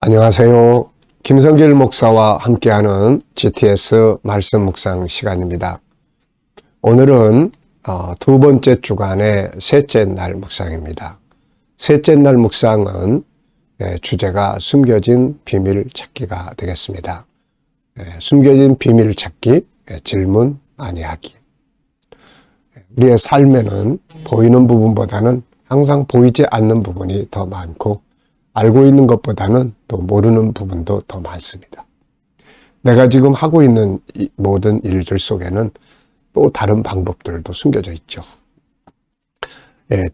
안녕하세요. 김성길 목사와 함께하는 GTS 말씀 묵상 시간입니다. 오늘은 두 번째 주간의 셋째 날 묵상입니다. 셋째 날 묵상은 주제가 숨겨진 비밀 찾기가 되겠습니다. 숨겨진 비밀 찾기, 질문 아니하기. 우리의 삶에는 보이는 부분보다는 항상 보이지 않는 부분이 더 많고 알고 있는 것보다는 또 모르는 부분도 더 많습니다. 내가 지금 하고 있는 모든 일들 속에는 또 다른 방법들도 숨겨져 있죠.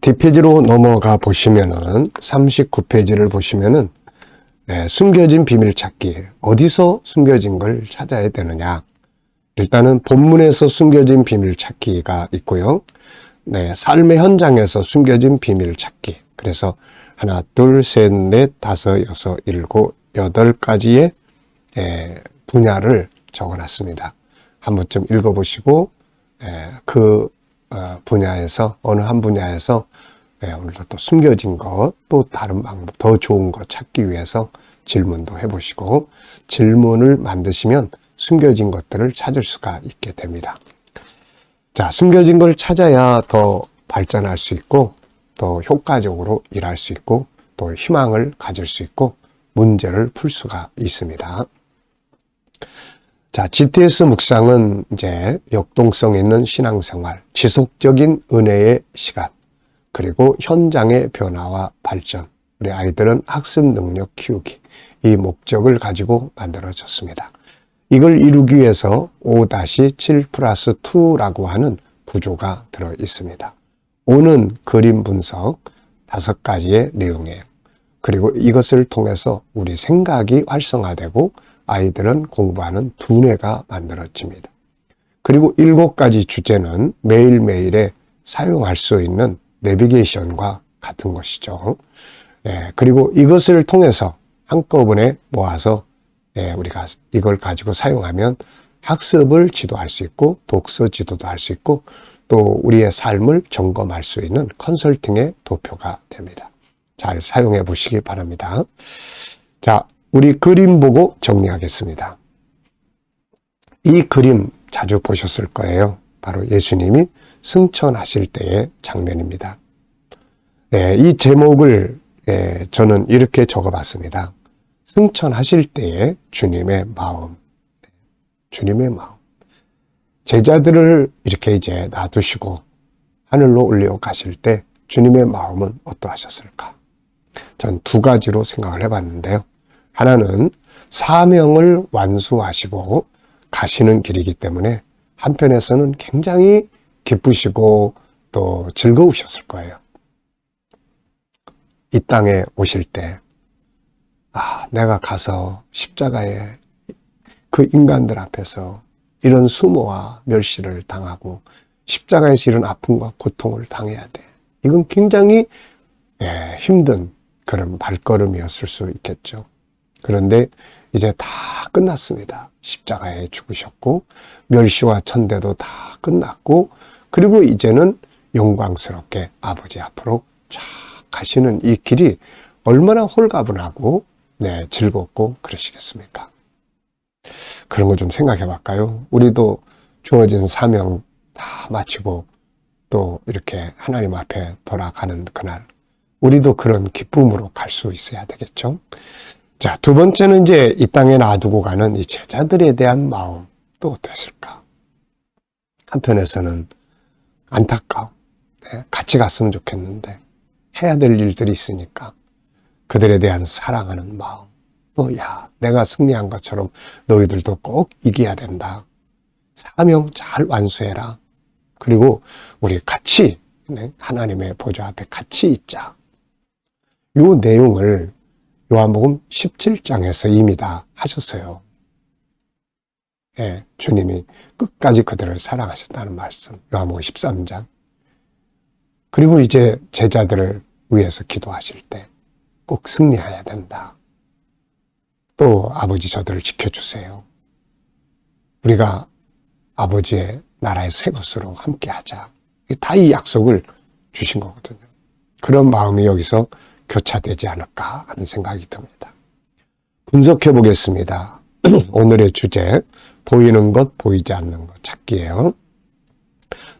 뒷페이지로 넘어가 보시면은 39페이지를 보시면은 숨겨진 비밀 찾기, 어디서 숨겨진 걸 찾아야 되느냐. 일단은 본문에서 숨겨진 비밀 찾기가 있고요. 삶의 현장에서 숨겨진 비밀 찾기. 그래서 하나, 둘, 셋, 넷, 다섯, 여섯, 일곱, 여덟 가지의 분야를 적어놨습니다. 한 번쯤 읽어보시고 그 분야에서 어느 한 분야에서 오늘도 또 숨겨진 것, 또 다른 방법, 더 좋은 것 찾기 위해서 질문도 해보시고 질문을 만드시면 숨겨진 것들을 찾을 수가 있게 됩니다. 자, 숨겨진 걸 찾아야 더 발전할 수 있고 또 효과적으로 일할 수 있고 또 희망을 가질 수 있고 문제를 풀 수가 있습니다. 자, GTS 묵상은 이제 역동성 있는 신앙생활, 지속적인 은혜의 시간, 그리고 현장의 변화와 발전, 우리 아이들은 학습 능력 키우기, 이 목적을 가지고 만들어졌습니다. 이걸 이루기 위해서 5-7+2라고 하는 구조가 들어 있습니다. 5는 그림 분석 5가지의 내용이에요. 그리고 이것을 통해서 우리 생각이 활성화되고 아이들은 공부하는 두뇌가 만들어집니다. 그리고 7가지 주제는 매일매일에 사용할 수 있는 내비게이션과 같은 것이죠. 그리고 이것을 통해서 한꺼번에 모아서 우리가 이걸 가지고 사용하면 학습을 지도할 수 있고 독서 지도도 할 수 있고 또 우리의 삶을 점검할 수 있는 컨설팅의 도표가 됩니다. 잘 사용해 보시기 바랍니다. 자, 우리 그림 보고 정리하겠습니다. 이 그림 자주 보셨을 거예요. 바로 예수님이 승천하실 때의 장면입니다. 이 제목을 저는 이렇게 적어봤습니다. 승천하실 때의 주님의 마음. 주님의 마음. 제자들을 이렇게 이제 놔두시고 하늘로 올려 가실 때 주님의 마음은 어떠하셨을까? 전 2가지로 생각을 해봤는데요. 하나는 사명을 완수하시고 가시는 길이기 때문에 한편에서는 굉장히 기쁘시고 또 즐거우셨을 거예요. 이 땅에 오실 때 내가 가서 십자가에 그 인간들 앞에서 이런 수모와 멸시를 당하고 십자가에서 이런 아픔과 고통을 당해야 돼. 이건 굉장히 힘든 그런 발걸음이었을 수 있겠죠. 그런데 이제 다 끝났습니다. 십자가에 죽으셨고 멸시와 천대도 다 끝났고 그리고 이제는 영광스럽게 아버지 앞으로 쫙 가시는 이 길이 얼마나 홀가분하고 즐겁고 그러시겠습니까? 그런 거 좀 생각해 볼까요? 우리도 주어진 사명 다 마치고 또 이렇게 하나님 앞에 돌아가는 그날 우리도 그런 기쁨으로 갈 수 있어야 되겠죠? 자, 2번째는 이제 이 땅에 놔두고 가는 이 제자들에 대한 마음 또 어땠을까? 한편에서는 안타까워. 같이 갔으면 좋겠는데 해야 될 일들이 있으니까 그들에 대한 사랑하는 마음. 또 내가 승리한 것처럼 너희들도 꼭 이겨야 된다. 사명 잘 완수해라. 그리고 우리 같이 하나님의 보좌 앞에 같이 있자. 이 내용을 요한복음 17장에서 이미 다 하셨어요. 주님이 끝까지 그들을 사랑하셨다는 말씀. 요한복음 13장. 그리고 이제 제자들을 위해서 기도하실 때 꼭 승리해야 된다. 또 아버지 저들을 지켜주세요. 우리가 아버지의 나라의 새 것으로 함께하자. 다 이 약속을 주신 거거든요. 그런 마음이 여기서 교차되지 않을까 하는 생각이 듭니다. 분석해 보겠습니다. 오늘의 주제, 보이는 것, 보이지 않는 것 찾기예요.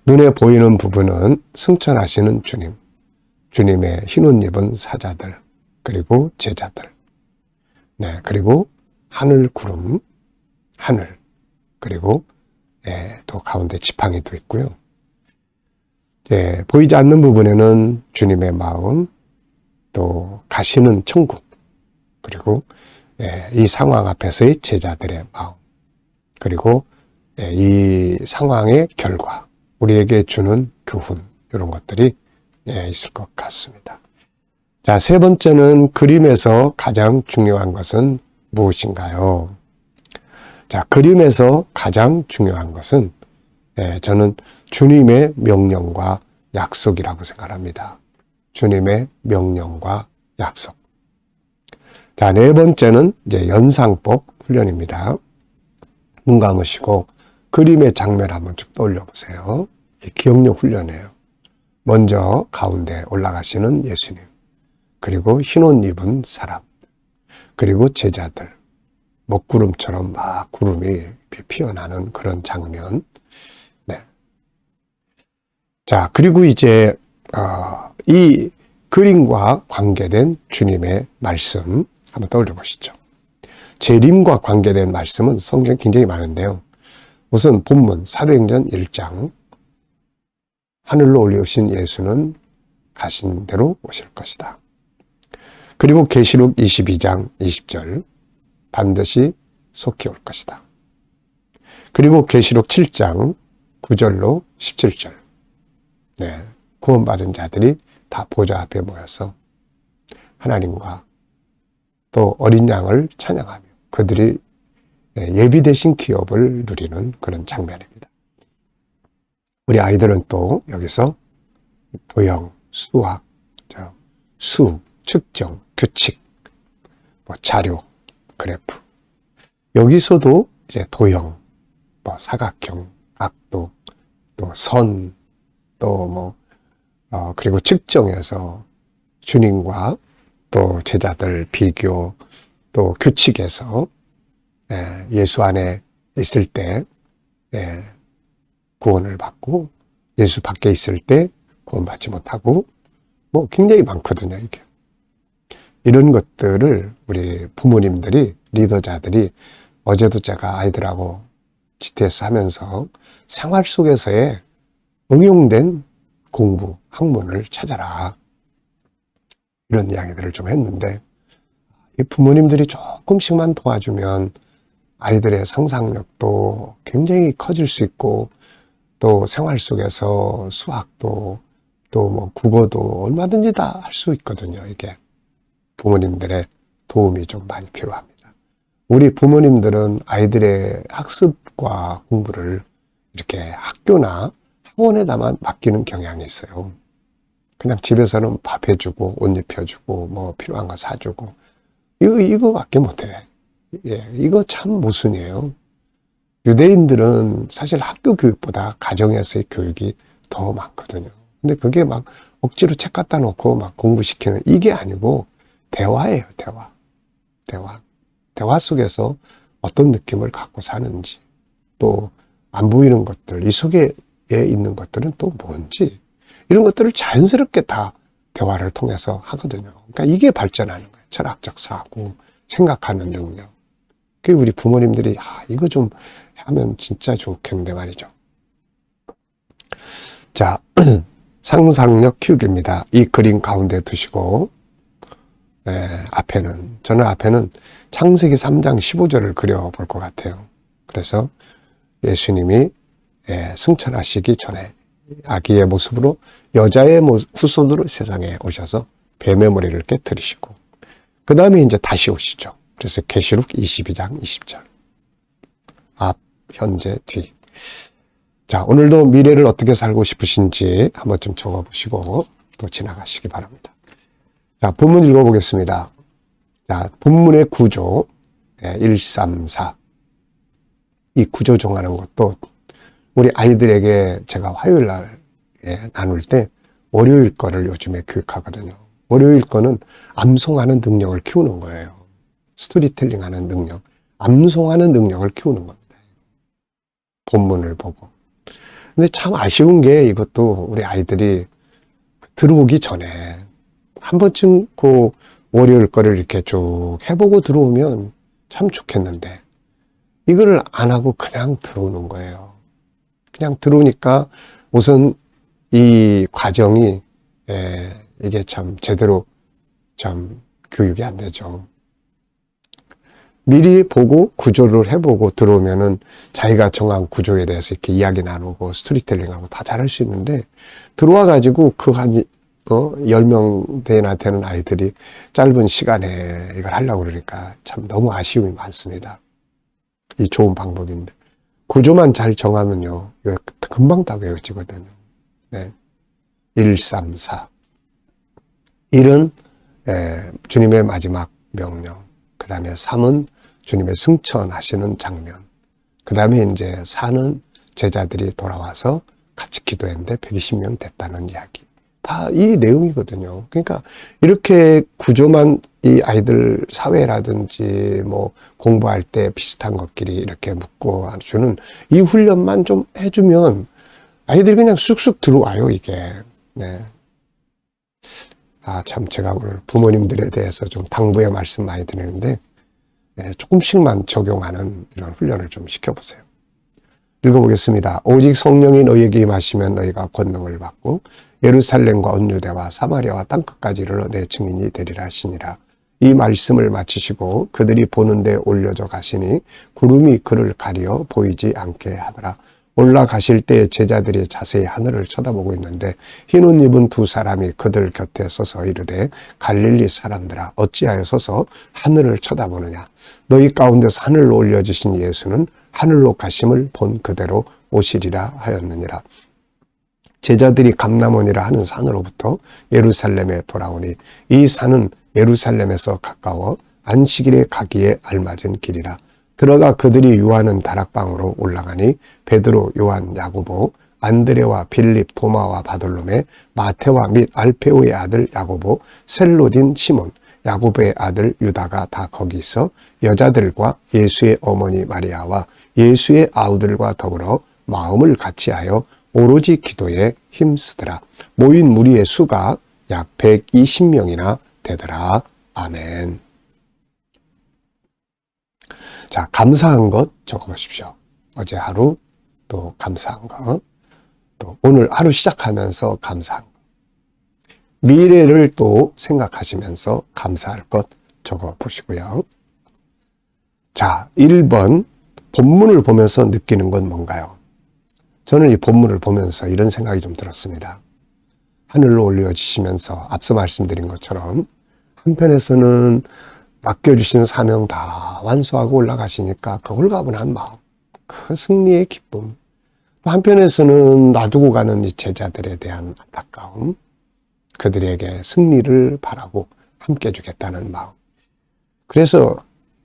눈에 보이는 부분은 승천하시는 주님, 주님의 흰옷 입은 사자들, 그리고 제자들, 네, 그리고 하늘 구름, 하늘, 그리고 또 가운데 지팡이도 있고요. 보이지 않는 부분에는 주님의 마음, 또 가시는 천국, 그리고 이 상황 앞에서의 제자들의 마음, 그리고 이 상황의 결과, 우리에게 주는 교훈, 이런 것들이 있을 것 같습니다. 자, 세 번째는 그림에서 가장 중요한 것은 무엇인가요? 자, 그림에서 가장 중요한 것은 저는 주님의 명령과 약속이라고 생각합니다. 주님의 명령과 약속. 자, 네 번째는 이제 연상법 훈련입니다. 눈 감으시고 그림의 장면을 한번 쭉 떠올려 보세요. 기억력 훈련이에요. 먼저 가운데 올라가시는 예수님, 그리고 흰옷 입은 사람, 그리고 제자들, 먹구름처럼 막 구름이 피어나는 그런 장면. 네. 자, 그리고 이제 이 그림과 관계된 주님의 말씀 한번 떠올려 보시죠. 재림과 관계된 말씀은 성경 굉장히 많은데요. 우선 본문 사도행전 1장, 하늘로 올려오신 예수는 가신 대로 오실 것이다. 그리고 계시록 22장 20절, 반드시 속히 올 것이다. 그리고 계시록 7장 9절로 17절, 네, 구원받은 자들이 다 보좌 앞에 모여서 하나님과 또 어린 양을 찬양하며 그들이 예비되신 기업을 누리는 그런 장면입니다. 우리 아이들은 또 여기서 도형, 수학, 수, 측정, 규칙, 자료, 그래프. 여기서도 이제 도형, 사각형, 각도, 또 선, 또 그리고 측정에서 주님과 또 제자들 비교, 또 규칙에서 예수 안에 있을 때 구원을 받고 예수 밖에 있을 때 구원받지 못하고 굉장히 많거든요, 이게. 이런 것들을 우리 부모님들이, 리더자들이, 어제도 제가 아이들하고 GTS 하면서 생활 속에서의 응용된 공부, 학문을 찾아라, 이런 이야기들을 좀 했는데, 이 부모님들이 조금씩만 도와주면 아이들의 상상력도 굉장히 커질 수 있고, 또 생활 속에서 수학도, 또 국어도 얼마든지 다 할 수 있거든요, 이게. 부모님들의 도움이 좀 많이 필요합니다. 우리 부모님들은 아이들의 학습과 공부를 이렇게 학교나 학원에다만 맡기는 경향이 있어요. 그냥 집에서는 밥 해주고, 옷 입혀주고, 필요한 거 사주고, 이거밖에 못해. 이거 참 모순이에요. 유대인들은 사실 학교 교육보다 가정에서의 교육이 더 많거든요. 근데 그게 막 억지로 책 갖다 놓고 막 공부시키는 이게 아니고 대화예요, 대화. 대화 속에서 어떤 느낌을 갖고 사는지, 또 안 보이는 것들, 이 속에 있는 것들은 또 뭔지, 이런 것들을 자연스럽게 다 대화를 통해서 하거든요. 그러니까 이게 발전하는 거예요. 철학적 사고, 생각하는 능력. 그 우리 부모님들이 이거 좀 하면 진짜 좋겠는데 말이죠. 자, 상상력 키우기입니다. 이 그림 가운데 두시고, 저는 앞에는 창세기 3장 15절을 그려볼 것 같아요. 그래서 예수님이 승천하시기 전에 아기의 모습으로 여자의 후손으로 세상에 오셔서 뱀의 머리를 깨뜨리시고, 그 다음에 이제 다시 오시죠. 그래서 계시록 22장 20절. 앞, 현재, 뒤. 자, 오늘도 미래를 어떻게 살고 싶으신지 한번 좀 적어보시고 또 지나가시기 바랍니다. 자, 본문 읽어보겠습니다. 자, 본문의 구조 134. 이 구조 정하는 것도 우리 아이들에게 제가 화요일 날 나눌 때 월요일 거를 요즘에 교육하거든요. 월요일 거는 암송하는 능력을 키우는 거예요. 스토리텔링하는 능력, 암송하는 능력을 키우는 겁니다. 본문을 보고. 근데 참 아쉬운 게 이것도 우리 아이들이 들어오기 전에 한 번쯤 그 월요일 거를 이렇게 쭉 해보고 들어오면 참 좋겠는데 이거를 안 하고 그냥 들어오는 거예요. 그냥 들어오니까 우선 이 과정이 이게 참 제대로 참 교육이 안 되죠. 미리 보고 구조를 해보고 들어오면은 자기가 정한 구조에 대해서 이렇게 이야기 나누고 스토리텔링하고 다 잘할 수 있는데 들어와가지고 그 한 10명대나 되는 아이들이 짧은 시간에 이걸 하려고 그러니까 참 너무 아쉬움이 많습니다. 이 좋은 방법인데 구조만 잘 정하면요 이거 금방 다 외워지거든요. 네. 1, 3, 4 1은 주님의 마지막 명령, 그 다음에 3은 주님의 승천하시는 장면, 그 다음에 이제 4는 제자들이 돌아와서 같이 기도했는데 120명 됐다는 이야기. 다 이 내용이거든요. 그러니까 이렇게 구조만 이 아이들 사회라든지 뭐 공부할 때 비슷한 것끼리 이렇게 묶어 주는 이 훈련만 좀 해주면 아이들이 그냥 쑥쑥 들어와요, 이게. 네. 참 제가 오늘 부모님들에 대해서 좀 당부의 말씀 많이 드리는데 조금씩만 적용하는 이런 훈련을 좀 시켜보세요. 읽어보겠습니다. 오직 성령이 너희에게 임하시면 너희가 권능을 받고 예루살렘과 온 유대와 사마리아와 땅끝까지 이르러 내 증인이 되리라 하시니라. 이 말씀을 마치시고 그들이 보는 데 올려져 가시니 구름이 그를 가리어 보이지 않게 하더라. 올라가실 때 제자들이 자세히 하늘을 쳐다보고 있는데 흰 옷 입은 두 사람이 그들 곁에 서서 이르되 갈릴리 사람들아 어찌하여 서서 하늘을 쳐다보느냐. 너희 가운데서 하늘로 올려지신 예수는 하늘로 가심을 본 그대로 오시리라 하였느니라. 제자들이 감람원이라 하는 산으로부터 예루살렘에 돌아오니 이 산은 예루살렘에서 가까워 안식일에 가기에 알맞은 길이라. 들어가 그들이 유하는 다락방으로 올라가니 베드로, 요한, 야고보, 안드레와 빌립, 도마와 바돌로메, 마테와 및 알페오의 아들 야고보, 셀로딘 시몬, 야고보의 아들 유다가 다 거기 있어 여자들과 예수의 어머니 마리아와 예수의 아우들과 더불어 마음을 같이하여 오로지 기도에 힘쓰더라. 모인 무리의 수가 약 120명이나 되더라. 아멘. 자, 감사한 것 적어보십시오. 어제 하루 또 감사한 것, 또 오늘 하루 시작하면서 감사한 것, 미래를 또 생각하시면서 감사할 것 적어보시고요. 자, 1번 본문을 보면서 느끼는 건 뭔가요? 저는 이 본문을 보면서 이런 생각이 좀 들었습니다. 하늘로 올려지시면서 앞서 말씀드린 것처럼 한편에서는 맡겨주신 사명 다 완수하고 올라가시니까 그 홀가분한 마음, 그 승리의 기쁨, 또 한편에서는 놔두고 가는 이 제자들에 대한 안타까움, 그들에게 승리를 바라고 함께 해주겠다는 마음. 그래서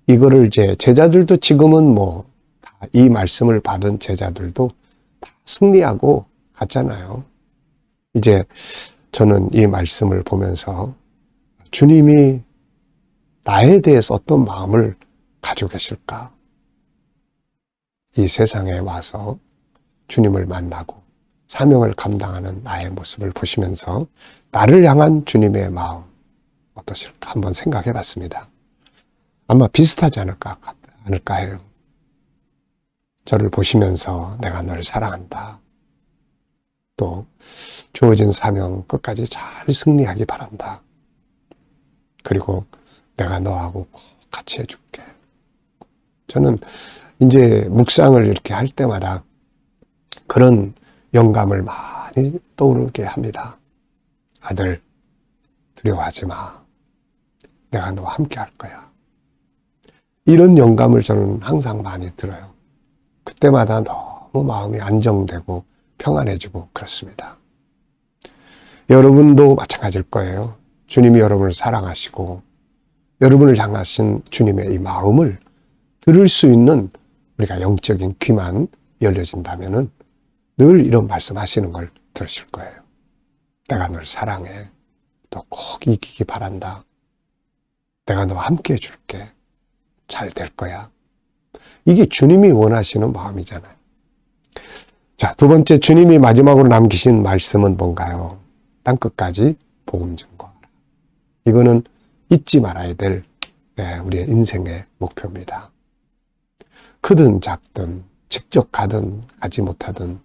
이거를 이제 제자들도 지금은 뭐 이 말씀을 받은 제자들도 다 승리하고 갔잖아요. 이제 저는 이 말씀을 보면서 주님이 나에 대해서 어떤 마음을 가지고 계실까? 이 세상에 와서 주님을 만나고 사명을 감당하는 나의 모습을 보시면서 나를 향한 주님의 마음 어떠실까? 한번 생각해 봤습니다. 아마 비슷하지 않을까 해요. 저를 보시면서 내가 너를 사랑한다. 또 주어진 사명 끝까지 잘 승리하기 바란다. 그리고 내가 너하고 꼭 같이 해줄게. 저는 이제 묵상을 이렇게 할 때마다 그런 영감을 많이 떠오르게 합니다. 아들, 두려워하지 마. 내가 너와 함께 할 거야. 이런 영감을 저는 항상 많이 들어요. 그때마다 너무 마음이 안정되고 평안해지고 그렇습니다. 여러분도 마찬가지일 거예요. 주님이 여러분을 사랑하시고 여러분을 향하신 주님의 이 마음을 들을 수 있는 우리가 영적인 귀만 열려진다면은 늘 이런 말씀하시는 걸 들으실 거예요. 내가 널 사랑해. 너 꼭 이기기 바란다. 내가 너와 함께 해줄게. 잘 될 거야. 이게 주님이 원하시는 마음이잖아요. 자, 두 번째, 주님이 마지막으로 남기신 말씀은 뭔가요? 땅끝까지 복음 증거하라. 이거는 잊지 말아야 될 우리의 인생의 목표입니다. 크든 작든 직접 가든 가지 못하든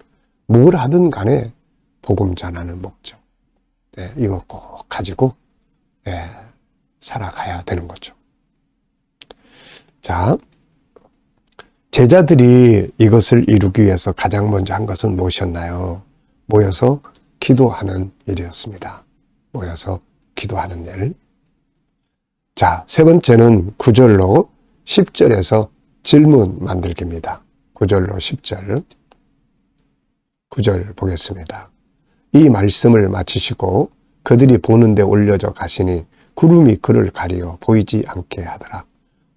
뭘 하든 간에 복음 전하는 목적. 이거 꼭 가지고 살아가야 되는 거죠. 자, 제자들이 이것을 이루기 위해서 가장 먼저 한 것은 무엇이었나요? 모여서 기도하는 일이었습니다. 모여서 기도하는 일. 자, 세 번째는 9절로 10절에서 질문 만들기입니다. 9절로 10절. 9절 보겠습니다. 이 말씀을 마치시고 그들이 보는데 올려져 가시니 구름이 그를 가리어 보이지 않게 하더라.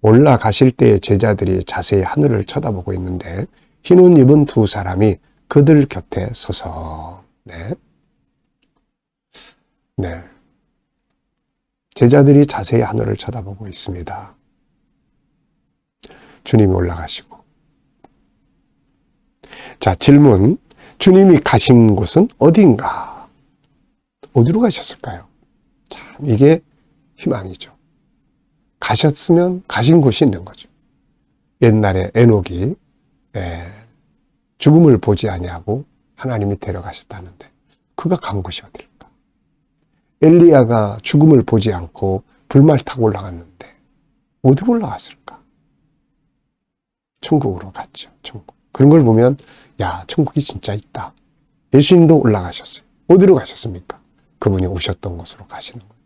올라가실 때에 제자들이 자세히 하늘을 쳐다보고 있는데 흰 옷 입은 두 사람이 그들 곁에 서서 제자들이 자세히 하늘을 쳐다보고 있습니다. 주님이 올라가시고. 자, 질문. 주님이 가신 곳은 어딘가? 어디로 가셨을까요? 참, 이게 희망이죠. 가셨으면 가신 곳이 있는 거죠. 옛날에 에녹이 죽음을 보지 아니하고 하나님이 데려가셨다는데 그가 간 곳이 어딜까? 엘리야가 죽음을 보지 않고 불말 타고 올라갔는데 어디로 올라갔을까? 천국으로 갔죠. 천국. 그런 걸 보면 야, 천국이 진짜 있다. 예수님도 올라가셨어요. 어디로 가셨습니까? 그분이 오셨던 곳으로 가시는 거예요.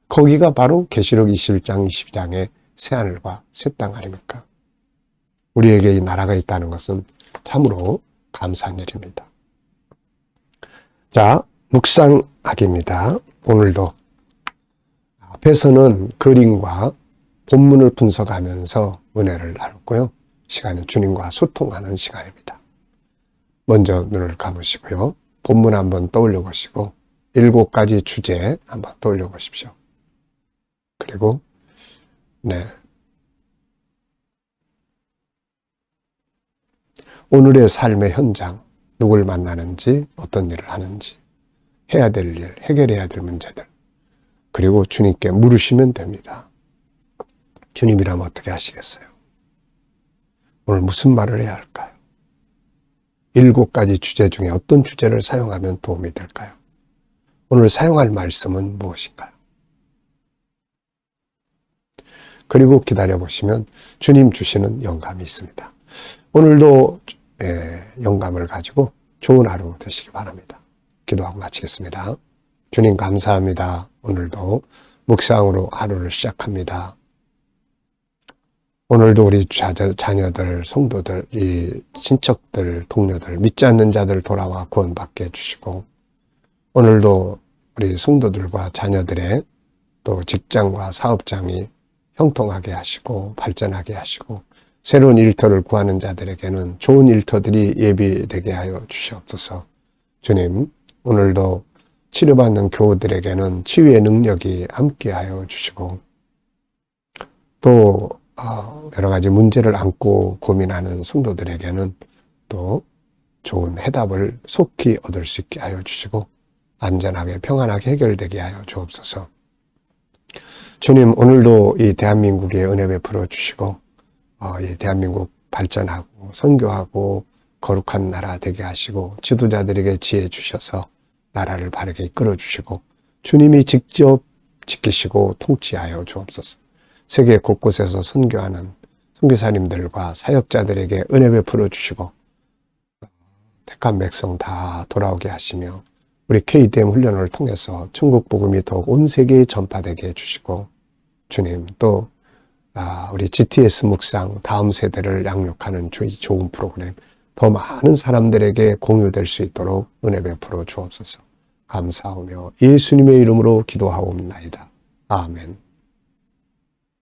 거기가 바로 계시록 21장, 22장의 새하늘과 새 땅 아닙니까? 우리에게 이 나라가 있다는 것은 참으로 감사한 일입니다. 자, 묵상하기입니다. 오늘도 앞에서는 그림과 본문을 분석하면서 은혜를 나눴고요. 시간은 주님과 소통하는 시간입니다. 먼저 눈을 감으시고요. 본문 한번 떠올려 보시고 7가지 주제 한번 떠올려 보십시오. 그리고 오늘의 삶의 현장, 누굴 만나는지, 어떤 일을 하는지, 해야 될 일, 해결해야 될 문제들, 그리고 주님께 물으시면 됩니다. 주님이라면 어떻게 하시겠어요? 오늘 무슨 말을 해야 할까요? 7가지 주제 중에 어떤 주제를 사용하면 도움이 될까요? 오늘 사용할 말씀은 무엇인가요? 그리고 기다려보시면 주님 주시는 영감이 있습니다. 오늘도 영감을 가지고 좋은 하루 되시기 바랍니다. 기도하고 마치겠습니다. 주님 감사합니다. 오늘도 묵상으로 하루를 시작합니다. 오늘도 우리 자녀들, 성도들, 이 친척들, 동료들, 믿지 않는 자들 돌아와 구원받게 해주시고 오늘도 우리 성도들과 자녀들의 또 직장과 사업장이 형통하게 하시고 발전하게 하시고 새로운 일터를 구하는 자들에게는 좋은 일터들이 예비되게 하여 주시옵소서. 주님, 오늘도 치료받는 교우들에게는 치유의 능력이 함께하여 주시고 또 여러 가지 문제를 안고 고민하는 성도들에게는 또 좋은 해답을 속히 얻을 수 있게 하여 주시고 안전하게 평안하게 해결되게 하여 주옵소서. 주님, 오늘도 이 대한민국에 은혜 베풀어 주시고 이 대한민국 발전하고 선교하고 거룩한 나라 되게 하시고 지도자들에게 지혜 주셔서 나라를 바르게 이끌어 주시고 주님이 직접 지키시고 통치하여 주옵소서. 세계 곳곳에서 선교하는 선교사님들과 사역자들에게 은혜 베풀어 주시고 택한 백성 다 돌아오게 하시며 우리 KDM 훈련을 통해서 천국 복음이 더욱 온 세계에 전파되게 해주시고 주님 또 우리 GTS 묵상 다음 세대를 양육하는 좋은 프로그램 더 많은 사람들에게 공유될 수 있도록 은혜 베풀어 주옵소서. 감사하며 예수님의 이름으로 기도하옵나이다. 아멘.